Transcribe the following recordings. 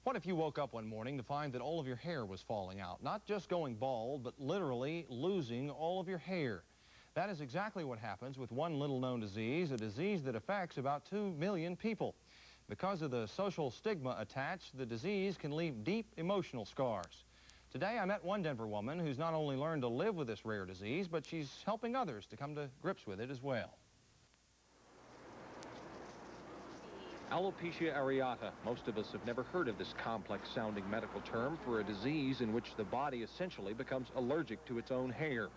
What if you woke up one morning to find that all of your hair was falling out? Not just going bald, but literally losing all of your hair. That is exactly what happens with one little-known disease, a disease that affects about 2 million people. Because of the social stigma attached, the disease can leave deep emotional scars. Today, I met one Denver woman who's not only learned to live with this rare disease, but she's helping others to come to grips with it as well. Alopecia areata. Most of us have never heard of this complex-sounding medical term for a disease in which the body essentially becomes allergic to its own hair.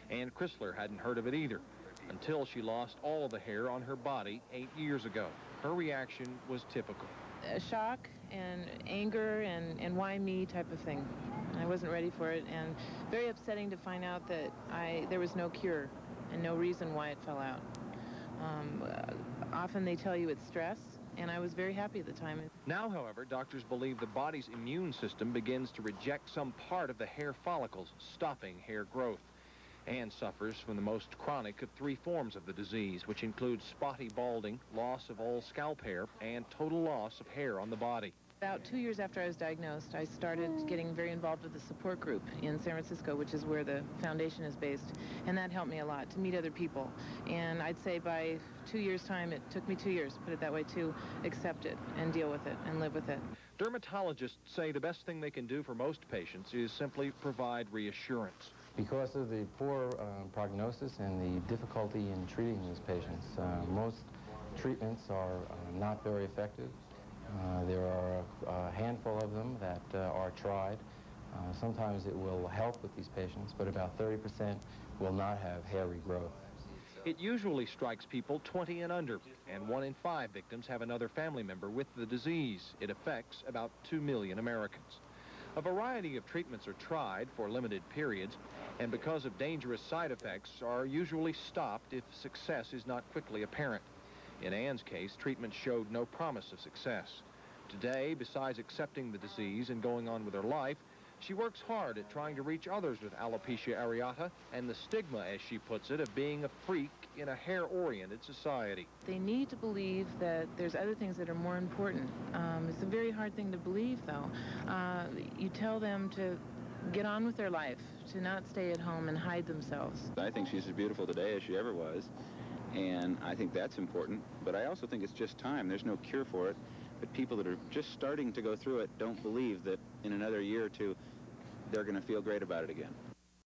Ann Chrysler hadn't heard of it either until she lost all the hair on her body 8 years ago. Her reaction was typical. A shock and anger and why me type of thing. I wasn't ready for it, and very upsetting to find out that there was no cure and no reason why it fell out. Often they tell you it's stress, and I was very happy at the time. Now, however, doctors believe the body's immune system begins to reject some part of the hair follicles, stopping hair growth. Ann suffers from the most chronic of 3 forms of the disease, which include spotty balding, loss of all scalp hair, and total loss of hair on the body. About 2 years after I was diagnosed, I started getting very involved with the support group in San Francisco, which is where the foundation is based, and that helped me a lot to meet other people. And I'd say by 2 years' time, it took me 2 years, put it that way, to accept it and deal with it and live with it. Dermatologists say the best thing they can do for most patients is simply provide reassurance. Because of the poor prognosis and the difficulty in treating these patients, most treatments are not very effective. There are a handful of them that are tried. Sometimes it will help with these patients, but about 30% will not have hair regrowth. It usually strikes people 20 and under, and 1 in 5 victims have another family member with the disease. It affects about 2 million Americans. A variety of treatments are tried for limited periods, and because of dangerous side effects, are usually stopped if success is not quickly apparent. In Ann's case, treatment showed no promise of success. Today, besides accepting the disease and going on with her life, she works hard at trying to reach others with alopecia areata and the stigma, as she puts it, of being a freak in a hair-oriented society. They need to believe that there's other things that are more important. It's a very hard thing to believe, though. You tell them to get on with their life, to not stay at home and hide themselves. I think she's as beautiful today as she ever was, and I think that's important, but I also think it's just time. There's no cure for it, but people that are just starting to go through it don't believe that in another year or two they're going to feel great about it again.